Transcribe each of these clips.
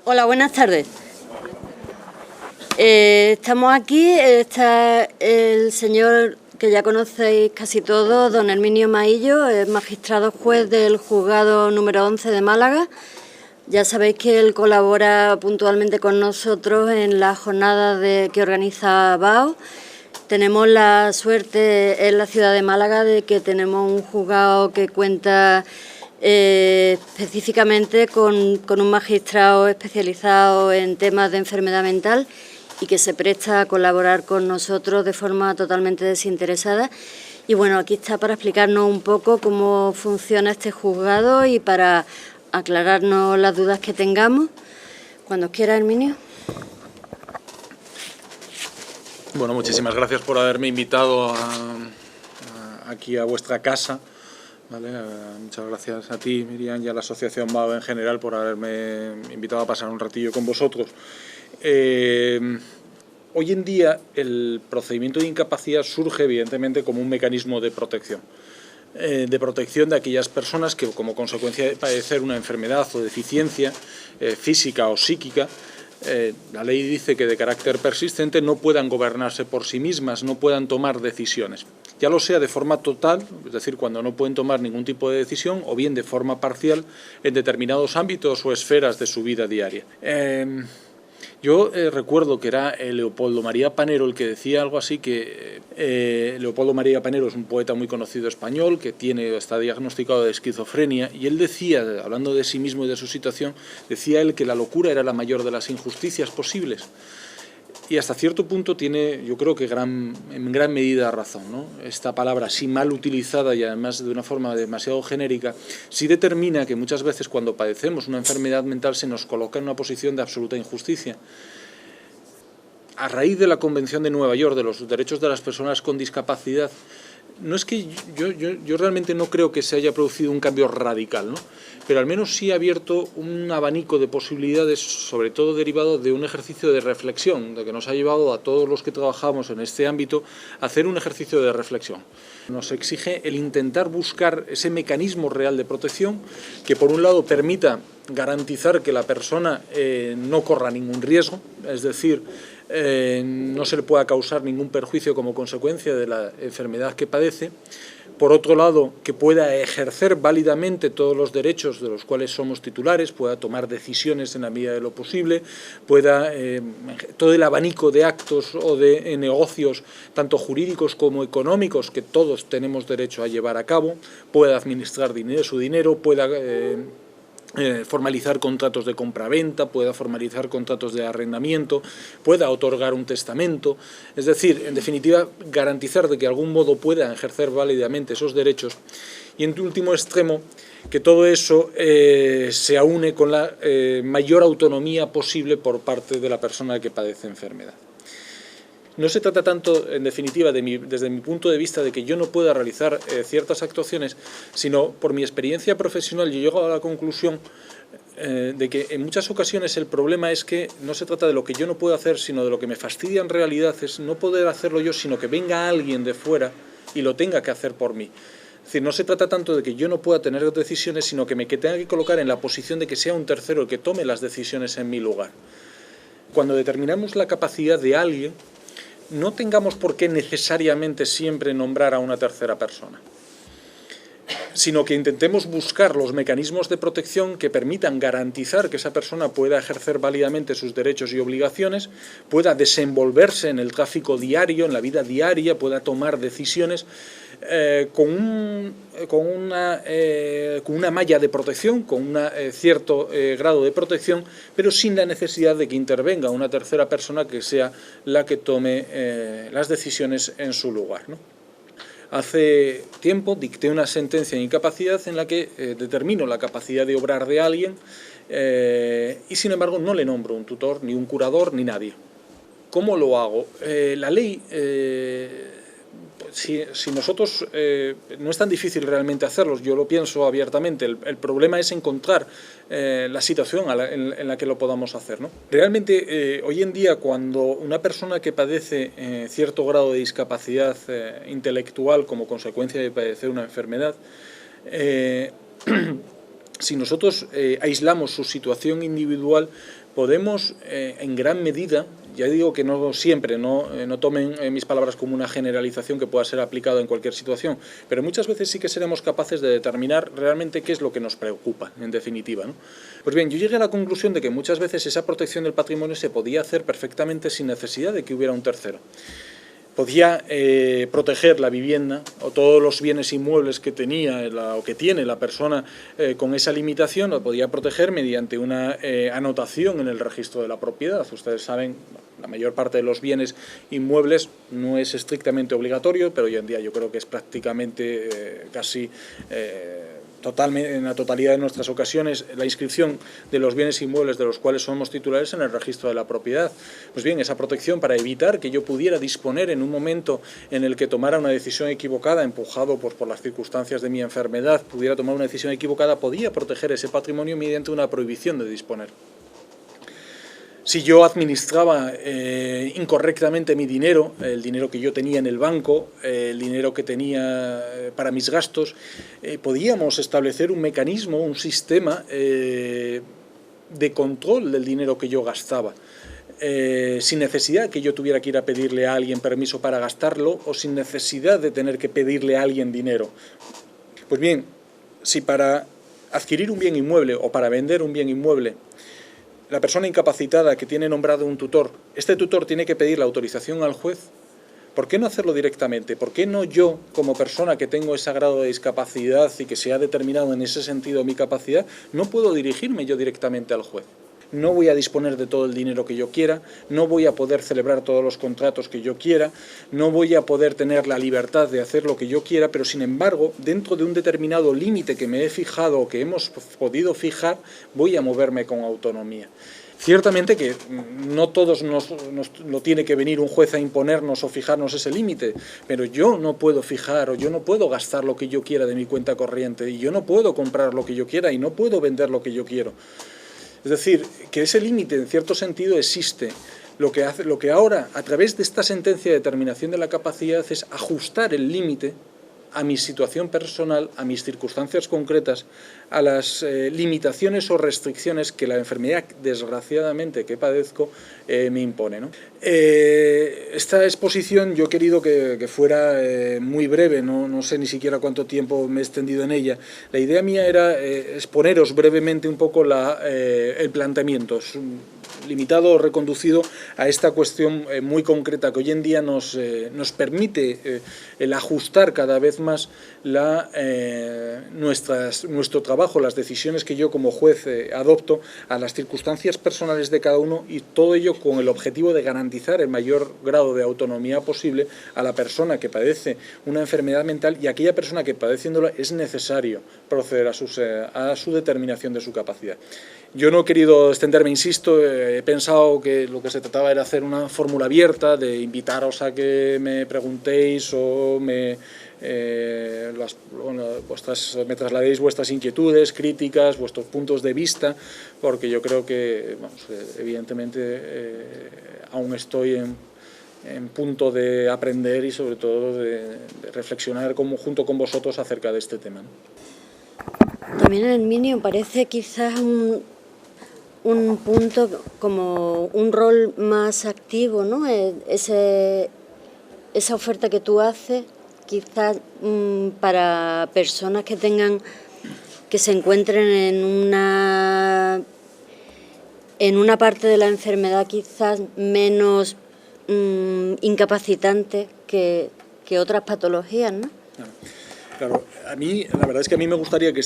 Hola, buenas tardes. Estamos aquí, está el señor que ya conocéis casi todos, don Herminio Maillo, es magistrado juez del juzgado número 11 de Málaga. Ya sabéis que él colabora puntualmente con nosotros en la jornada que organiza BAO. Tenemos la suerte en la ciudad de Málaga de que tenemos un juzgado que cuenta específicamente con un magistrado especializado en temas de enfermedad mental y que se presta a colaborar con nosotros de forma totalmente desinteresada. Y bueno, aquí está para explicarnos un poco cómo funciona este juzgado y para aclararnos las dudas que tengamos. Cuando quiera, Herminio. Bueno, muchísimas gracias por haberme invitado aquí a vuestra casa. ¿Vale? Muchas gracias a ti, Miriam, y a la Asociación BAO en general por haberme invitado a pasar un ratillo con vosotros. Hoy en día el procedimiento de incapacidad surge evidentemente como un mecanismo de protección de aquellas personas que como consecuencia de padecer una enfermedad o deficiencia física o psíquica, la ley dice que de carácter persistente no puedan gobernarse por sí mismas, no puedan tomar decisiones, ya lo sea de forma total, es decir, cuando no pueden tomar ningún tipo de decisión, o bien de forma parcial en determinados ámbitos o esferas de su vida diaria. Yo recuerdo que era Leopoldo María Panero el que decía algo así, que Leopoldo María Panero es un poeta muy conocido español que está diagnosticado de esquizofrenia, y él decía, hablando de sí mismo y de su situación, decía él que la locura era la mayor de las injusticias posibles. Y hasta cierto punto tiene, yo creo que en gran medida razón, ¿no? Esta palabra, así mal utilizada y además de una forma demasiado genérica, sí determina que muchas veces cuando padecemos una enfermedad mental se nos coloca en una posición de absoluta injusticia. A raíz de la Convención de Nueva York de los derechos de las personas con discapacidad, no es que yo realmente no creo que se haya producido un cambio radical, ¿no? Pero al menos sí ha abierto un abanico de posibilidades, sobre todo derivado de un ejercicio de reflexión, de que nos ha llevado a todos los que trabajamos en este ámbito a hacer un ejercicio de reflexión. Nos exige el intentar buscar ese mecanismo real de protección que, por un lado, permita garantizar que la persona no corra ningún riesgo, es decir, no se le pueda causar ningún perjuicio como consecuencia de la enfermedad que padece. Por otro lado, que pueda ejercer válidamente todos los derechos de los cuales somos titulares, pueda tomar decisiones en la medida de lo posible, pueda todo el abanico de actos o de negocios, tanto jurídicos como económicos, que todos tenemos derecho a llevar a cabo, pueda administrar su dinero, pueda formalizar contratos de compra-venta, pueda formalizar contratos de arrendamiento, pueda otorgar un testamento, es decir, en definitiva, garantizar de que de algún modo pueda ejercer válidamente esos derechos, y en último extremo, que todo eso se aúne con la mayor autonomía posible por parte de la persona que padece enfermedad. No se trata tanto, en definitiva, desde mi punto de vista, de que yo no pueda realizar ciertas actuaciones, sino por mi experiencia profesional yo llego a la conclusión de que en muchas ocasiones el problema es que no se trata de lo que yo no puedo hacer, sino de lo que me fastidia en realidad es no poder hacerlo yo, sino que venga alguien de fuera y lo tenga que hacer por mí. Es decir, no se trata tanto de que yo no pueda tener decisiones, sino que me tenga que colocar en la posición de que sea un tercero el que tome las decisiones en mi lugar. Cuando determinamos la capacidad de alguien, no tengamos por qué necesariamente siempre nombrar a una tercera persona, sino que intentemos buscar los mecanismos de protección que permitan garantizar que esa persona pueda ejercer válidamente sus derechos y obligaciones, pueda desenvolverse en el tráfico diario, en la vida diaria, pueda tomar decisiones con una malla de protección, con un cierto grado de protección, pero sin la necesidad de que intervenga una tercera persona que sea la que tome las decisiones en su lugar, ¿no? Hace tiempo dicté una sentencia de incapacidad en la que determino la capacidad de obrar de alguien y sin embargo no le nombro un tutor, ni un curador, ni nadie. ¿Cómo lo hago? La ley, si nosotros, no es tan difícil realmente hacerlo, yo lo pienso abiertamente, el problema es encontrar la situación en la que lo podamos hacer, ¿no? Realmente, hoy en día, cuando una persona que padece cierto grado de discapacidad intelectual como consecuencia de padecer una enfermedad, si nosotros aislamos su situación individual, podemos en gran medida, ya digo que no siempre, no tomen mis palabras como una generalización que pueda ser aplicada en cualquier situación, pero muchas veces sí que seremos capaces de determinar realmente qué es lo que nos preocupa, en definitiva, ¿no? Pues bien, yo llegué a la conclusión de que muchas veces esa protección del patrimonio se podía hacer perfectamente sin necesidad de que hubiera un tercero. Podía proteger la vivienda o todos los bienes inmuebles que tenía o que tiene la persona con esa limitación, lo podía proteger mediante una anotación en el registro de la propiedad. Ustedes saben, la mayor parte de los bienes inmuebles no es estrictamente obligatorio, pero hoy en día yo creo que es prácticamente casi totalmente, en la totalidad de nuestras ocasiones, la inscripción de los bienes inmuebles de los cuales somos titulares en el registro de la propiedad. Pues bien, esa protección para evitar que yo pudiera disponer en un momento en el que tomara una decisión equivocada, empujado por las circunstancias de mi enfermedad, pudiera tomar una decisión equivocada, podía proteger ese patrimonio mediante una prohibición de disponer. Si yo administraba incorrectamente mi dinero, el dinero que yo tenía en el banco, el dinero que tenía para mis gastos, podíamos establecer un mecanismo, un sistema de control del dinero que yo gastaba, sin necesidad que yo tuviera que ir a pedirle a alguien permiso para gastarlo o sin necesidad de tener que pedirle a alguien dinero. Pues bien, si para adquirir un bien inmueble o para vender un bien inmueble la persona incapacitada que tiene nombrado un tutor, este tutor tiene que pedir la autorización al juez, ¿por qué no hacerlo directamente? ¿Por qué no yo, como persona que tengo ese grado de discapacidad y que se ha determinado en ese sentido mi capacidad, no puedo dirigirme yo directamente al juez? No voy a disponer de todo el dinero que yo quiera, no voy a poder celebrar todos los contratos que yo quiera, no voy a poder tener la libertad de hacer lo que yo quiera, pero sin embargo, dentro de un determinado límite que me he fijado o que hemos podido fijar, voy a moverme con autonomía. Ciertamente que no todos nos lo tiene que venir un juez a imponernos o fijarnos ese límite, pero yo no puedo fijar o yo no puedo gastar lo que yo quiera de mi cuenta corriente y yo no puedo comprar lo que yo quiera y no puedo vender lo que yo quiero. Es decir, que ese límite en cierto sentido existe. Lo que ahora, a través de esta sentencia de determinación de la capacidad, es ajustar el límite a mi situación personal, a mis circunstancias concretas, a las limitaciones o restricciones que la enfermedad, desgraciadamente, que padezco, me impone, ¿no? Esta exposición yo he querido que fuera muy breve, no sé ni siquiera cuánto tiempo me he extendido en ella. La idea mía era exponeros brevemente un poco el planteamiento, limitado o reconducido a esta cuestión muy concreta que hoy en día nos permite el ajustar cada vez más nuestro trabajo, las decisiones que yo como juez adopto a las circunstancias personales de cada uno, y todo ello con el objetivo de garantizar el mayor grado de autonomía posible a la persona que padece una enfermedad mental y a aquella persona que padeciéndola es necesario proceder a su determinación de su capacidad. Yo no he querido extenderme, insisto, he pensado que lo que se trataba era hacer una fórmula abierta, de invitaros a que me preguntéis o me trasladéis vuestras inquietudes, críticas, vuestros puntos de vista, porque yo creo que, evidentemente, aún estoy en punto de aprender y sobre todo de reflexionar junto con vosotros acerca de este tema, ¿no? También en el Minio parece quizás un punto como un rol más activo, ¿no? Esa oferta que tú haces, quizás para personas que se encuentren en una parte de la enfermedad quizás menos incapacitante que otras patologías, ¿no? Claro, a mí, la verdad es que a mí me gustaría que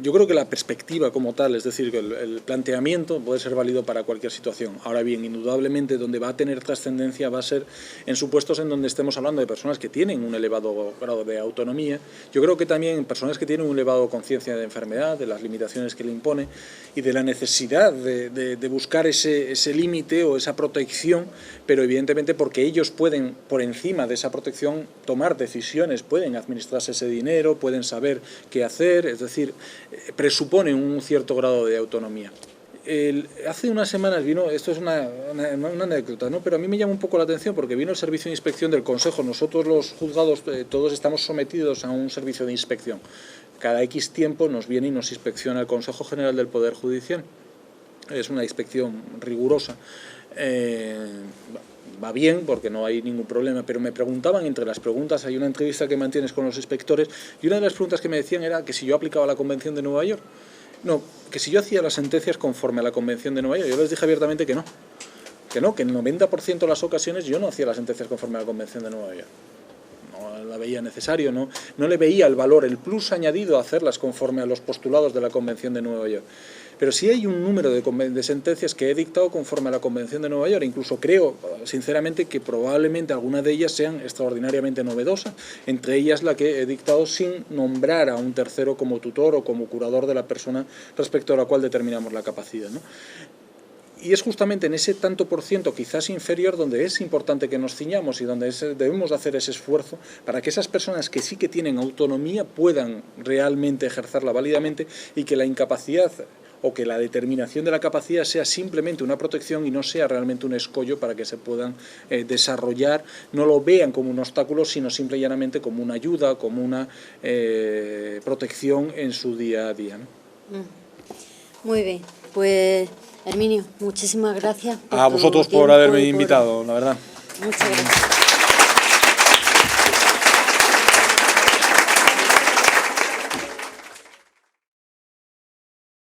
yo creo que la perspectiva como tal, es decir, que el planteamiento puede ser válido para cualquier situación. Ahora bien, indudablemente donde va a tener trascendencia va a ser en supuestos en donde estemos hablando de personas que tienen un elevado grado de autonomía. Yo creo que también personas que tienen un elevado conciencia de enfermedad, de las limitaciones que le impone y de la necesidad de buscar ese límite o esa protección, pero evidentemente porque ellos pueden, por encima de esa protección, tomar decisiones, pueden administrarse ese dinero, pueden saber qué hacer, es decir, presupone un cierto grado de autonomía. Hace unas semanas vino, esto es una anécdota, ¿no? Pero a mí me llama un poco la atención porque vino el servicio de inspección del Consejo. Nosotros los juzgados todos estamos sometidos a un servicio de inspección cada X tiempo nos viene y nos inspecciona el Consejo General del Poder Judicial. Es una inspección rigurosa. Va bien porque no hay ningún problema, pero me preguntaban entre las preguntas, hay una entrevista que mantienes con los inspectores y una de las preguntas que me decían era que si yo aplicaba la Convención de Nueva York. No, que si yo hacía las sentencias conforme a la Convención de Nueva York. Yo les dije abiertamente que no, que en el 90% de las ocasiones yo no hacía las sentencias conforme a la Convención de Nueva York. No la veía necesario, no le veía el valor, el plus añadido a hacerlas conforme a los postulados de la Convención de Nueva York. Pero sí hay un número de sentencias que he dictado conforme a la Convención de Nueva York. Incluso creo, sinceramente, que probablemente algunas de ellas sean extraordinariamente novedosas, entre ellas la que he dictado sin nombrar a un tercero como tutor o como curador de la persona respecto a la cual determinamos la capacidad, ¿no? Y es justamente en ese tanto por ciento quizás inferior donde es importante que nos ciñamos y donde debemos hacer ese esfuerzo para que esas personas que sí que tienen autonomía puedan realmente ejercerla válidamente y que la incapacidad o que la determinación de la capacidad sea simplemente una protección y no sea realmente un escollo para que se puedan desarrollar, no lo vean como un obstáculo, sino simple y llanamente como una ayuda, como una protección en su día a día, ¿no? Muy bien, pues Herminio, muchísimas gracias. A vosotros por haberme invitado, la verdad. Muchas gracias.